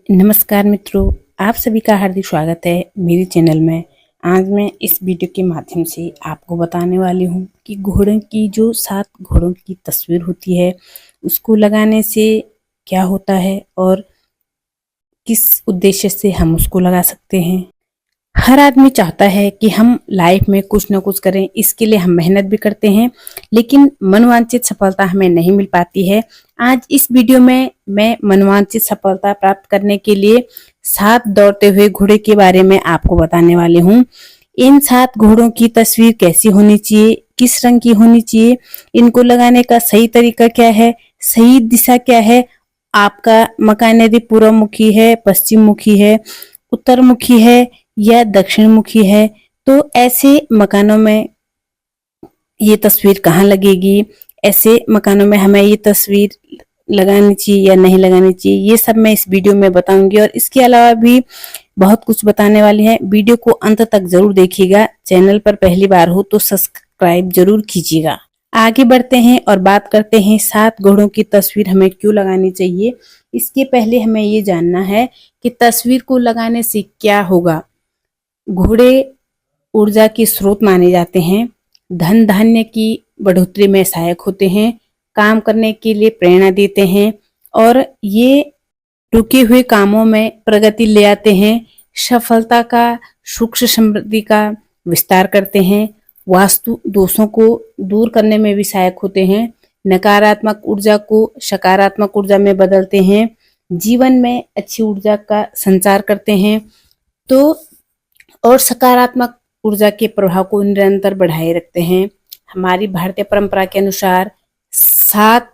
नमस्कार मित्रों, आप सभी का हार्दिक स्वागत है मेरे चैनल में। आज मैं इस वीडियो के माध्यम से आपको बताने वाली हूँ कि घोड़े की जो 7 घोड़ों की तस्वीर होती है उसको लगाने से क्या होता है और किस उद्देश्य से हम उसको लगा सकते हैं। हर आदमी चाहता है कि हम लाइफ में कुछ ना कुछ करें, इसके लिए हम मेहनत भी करते हैं, लेकिन मनवांछित सफलता हमें नहीं मिल पाती है। आज इस वीडियो में मैं मनवांछित सफलता प्राप्त करने के लिए 7 दौड़ते हुए घोड़े के बारे में आपको बताने वाली हूँ। इन 7 घोड़ों की तस्वीर कैसी होनी चाहिए, किस रंग की होनी चाहिए, इनको लगाने का सही तरीका क्या है, सही दिशा क्या है, आपका मकान यदि पूर्व मुखी है, पश्चिम मुखी है, उत्तर मुखी है या दक्षिण मुखी है, तो ऐसे मकानों में ये तस्वीर कहाँ लगेगी, ऐसे मकानों में हमें ये तस्वीर लगानी चाहिए या नहीं लगानी चाहिए, ये सब मैं इस वीडियो में बताऊंगी। और इसके अलावा भी बहुत कुछ बताने वाली है। वीडियो को अंत तक जरूर देखिएगा। चैनल पर पहली बार हो तो सब्सक्राइब जरूर कीजिएगा। आगे बढ़ते हैं और बात करते हैं 7 घोड़ों की तस्वीर हमें क्यों लगानी चाहिए। इसके पहले हमें ये जानना है कि तस्वीर को लगाने से क्या होगा। घोड़े ऊर्जा के स्रोत माने जाते हैं, धन धान्य की बढ़ोतरी में सहायक होते हैं, काम करने के लिए प्रेरणा देते हैं और ये रुके हुए कामों में प्रगति ले आते हैं, सफलता का, सुख समृद्धि का विस्तार करते हैं, वास्तु दोषों को दूर करने में भी सहायक होते हैं, नकारात्मक ऊर्जा को सकारात्मक ऊर्जा में बदलते हैं, जीवन में अच्छी ऊर्जा का संचार करते हैं तो और सकारात्मक ऊर्जा के प्रभाव को निरंतर बढ़ाए रखते हैं। हमारी भारतीय परंपरा के अनुसार 7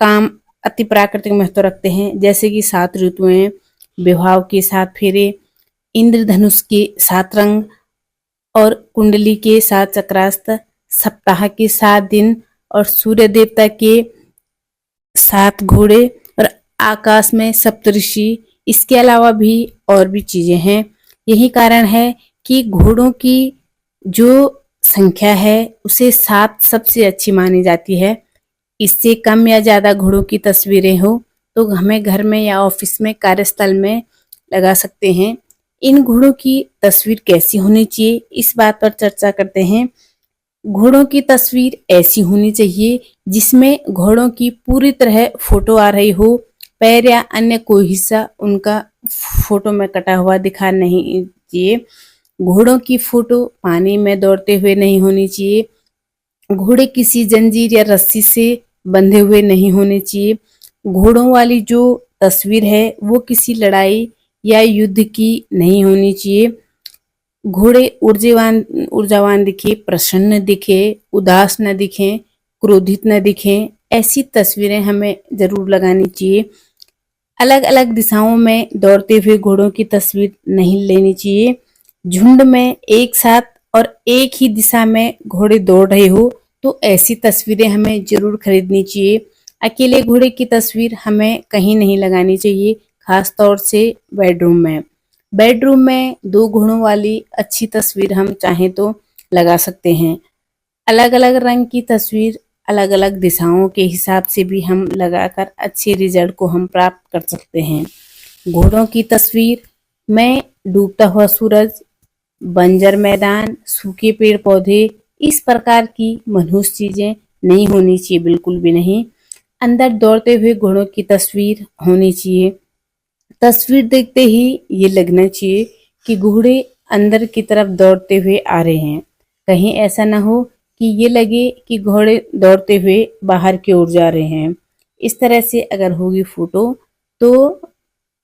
काम अति प्राकृतिक महत्व रखते हैं, जैसे कि 7 ऋतुएं, विवाह के 7 फेरे, इंद्रधनुष के 7 रंग और कुंडली के 7 चक्रास्त, सप्ताह के 7 दिन और सूर्य देवता के 7 घोड़े और आकाश में सप्तऋषि। इसके अलावा भी और भी चीजें हैं। यही कारण है कि घोड़ों की जो संख्या है उसे 7 सबसे अच्छी मानी जाती है। इससे कम या ज्यादा घोड़ों की तस्वीरें हो तो हमें घर में या ऑफिस में, कार्यस्थल में लगा सकते हैं। इन घोड़ों की तस्वीर कैसी होनी चाहिए, इस बात पर चर्चा करते हैं। घोड़ों की तस्वीर ऐसी होनी चाहिए जिसमें घोड़ों की पूरी तरह फोटो आ रही हो, पैर या अन्य कोई हिस्सा उनका फोटो में कटा हुआ दिखा नहीं चाहिए। घोड़ों की फोटो पानी में दौड़ते हुए नहीं होनी चाहिए। घोड़े किसी जंजीर या रस्सी से बंधे हुए नहीं होने चाहिए। घोड़ों वाली जो तस्वीर है वो किसी लड़ाई या युद्ध की नहीं होनी चाहिए। घोड़े ऊर्जावान दिखे, प्रसन्न दिखे, उदास न दिखे, क्रोधित न दिखे, ऐसी तस्वीरें हमें जरूर लगानी चाहिए। अलग अलग दिशाओं में दौड़ते हुए घोड़ों की तस्वीर नहीं लेनी चाहिए। झुंड में एक साथ और एक ही दिशा में घोड़े दौड़ रहे हो तो ऐसी तस्वीरें हमें जरूर खरीदनी चाहिए। अकेले घोड़े की तस्वीर हमें कहीं नहीं लगानी चाहिए, खास तौर से बेडरूम में। बेडरूम में 2 घोड़ों वाली अच्छी तस्वीर हम चाहें तो लगा सकते हैं। अलग अलग रंग की तस्वीर अलग अलग दिशाओं के हिसाब से भी हम लगाकर अच्छे रिजल्ट को हम प्राप्त कर सकते हैं। घोड़ों की तस्वीर में डूबता हुआ सूरज, बंजर मैदान, सूखे पेड़ पौधे, इस प्रकार की मनहूस चीजें नहीं होनी चाहिए, बिल्कुल भी नहीं। अंदर दौड़ते हुए घोड़ों की तस्वीर होनी चाहिए। तस्वीर देखते ही ये लगना चाहिए कि घोड़े अंदर की तरफ दौड़ते हुए आ रहे हैं। कहीं ऐसा ना हो कि ये लगे कि घोड़े दौड़ते हुए बाहर की ओर जा रहे हैं। इस तरह से अगर होगी फोटो तो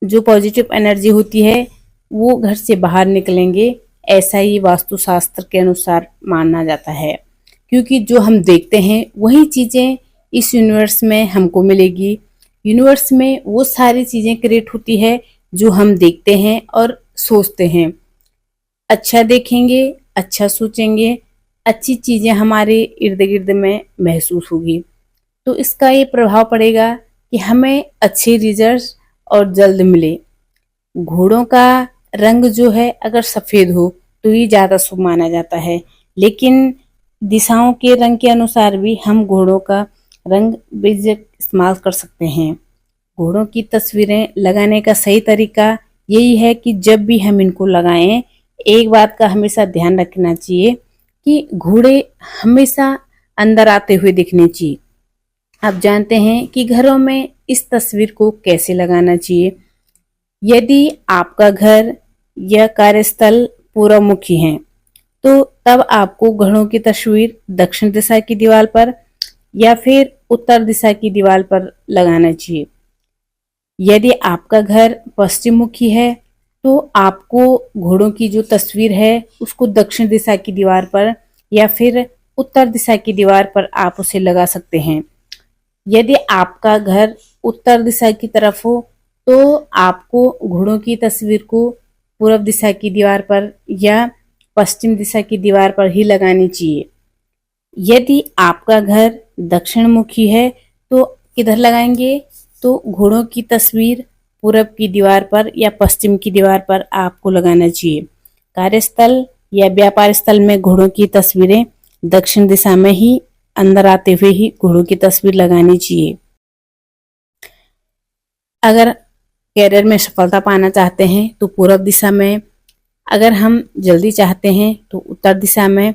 जो पॉजिटिव एनर्जी होती है वो घर से बाहर निकलेंगे, ऐसा ही वास्तुशास्त्र के अनुसार माना जाता है। क्योंकि जो हम देखते हैं वही चीजें इस यूनिवर्स में हमको मिलेगी। यूनिवर्स में वो सारी चीजें क्रिएट होती है जो हम देखते हैं और सोचते हैं। अच्छा देखेंगे, अच्छा सोचेंगे, अच्छी चीजें हमारे इर्द गिर्द में महसूस होगी तो इसका ये प्रभाव पड़ेगा कि हमें अच्छे रिजल्ट और जल्द मिले। घोड़ों का रंग जो है अगर सफेद हो तो ये ज्यादा शुभ माना जाता है, लेकिन दिशाओं के रंग के अनुसार भी हम घोड़ों का रंग बेझिझक इस्तेमाल कर सकते हैं। घोड़ों की तस्वीरें लगाने का सही तरीका यही है कि जब भी हम इनको लगाएं, एक बात का हमेशा ध्यान रखना चाहिए कि घोड़े हमेशा अंदर आते हुए दिखने चाहिए। आप जानते हैं कि घरों में इस तस्वीर को कैसे लगाना चाहिए। यदि आपका घर या कार्यस्थल पूर्वमुखी है तो तब आपको घोड़ों की तस्वीर दक्षिण दिशा की दीवार पर या फिर उत्तर दिशा की दीवार पर लगाना चाहिए। यदि आपका घर पश्चिम मुखी है तो आपको घोड़ों की जो तस्वीर है उसको दक्षिण दिशा की दीवार पर या फिर उत्तर दिशा की दीवार पर आप उसे लगा सकते हैं। यदि आपका घर उत्तर दिशा की तरफ हो तो आपको घोड़ों की तस्वीर को पूर्व दिशा की दीवार पर या पश्चिम दिशा की दीवार पर ही लगानी चाहिए। यदि आपका घर दक्षिण मुखी है तो किधर लगाएंगे? तो घोड़ों की तस्वीर पूरब की दीवार पर या पश्चिम की दीवार पर आपको लगाना चाहिए। कार्यस्थल या व्यापार स्थल में घोड़ों की तस्वीरें दक्षिण दिशा में ही अंदर आते हुए ही घोड़ों की तस्वीर लगानी चाहिए। अगर कैरियर में सफलता पाना चाहते हैं तो पूर्व दिशा में, अगर हम जल्दी चाहते हैं तो उत्तर दिशा में,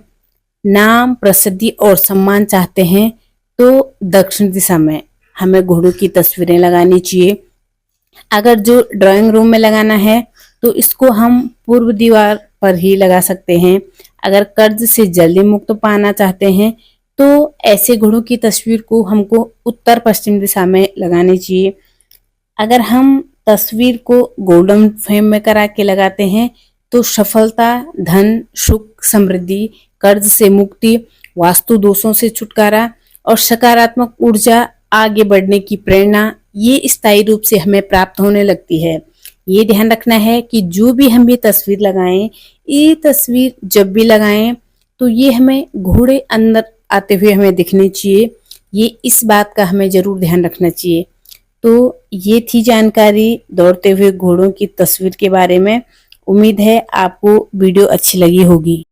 नाम प्रसिद्धि और सम्मान चाहते हैं तो दक्षिण दिशा में हमें घोड़ों की तस्वीरें लगानी चाहिए। अगर जो ड्राइंग रूम में लगाना है तो इसको हम पूर्व दीवार पर ही लगा सकते हैं। अगर कर्ज से जल्दी मुक्त पाना चाहते हैं तो ऐसे घोड़ों की तस्वीर को हमको उत्तर पश्चिम दिशा में लगानी चाहिए। अगर हम तस्वीर को गोल्डन फ्रेम में करा के लगाते हैं तो सफलता, धन, सुख, समृद्धि, कर्ज से मुक्ति, वास्तु दोषों से छुटकारा और सकारात्मक ऊर्जा, आगे बढ़ने की प्रेरणा ये स्थायी रूप से हमें प्राप्त होने लगती है। ये ध्यान रखना है कि जो भी हम ये तस्वीर लगाएं, ये तस्वीर जब भी लगाएं तो ये हमें घोड़े अंदर आते हुए हमें दिखने चाहिए। ये इस बात का हमें जरूर ध्यान रखना चाहिए। तो ये थी जानकारी दौड़ते हुए घोड़ों की तस्वीर के बारे में। उम्मीद है आपको वीडियो अच्छी लगी होगी।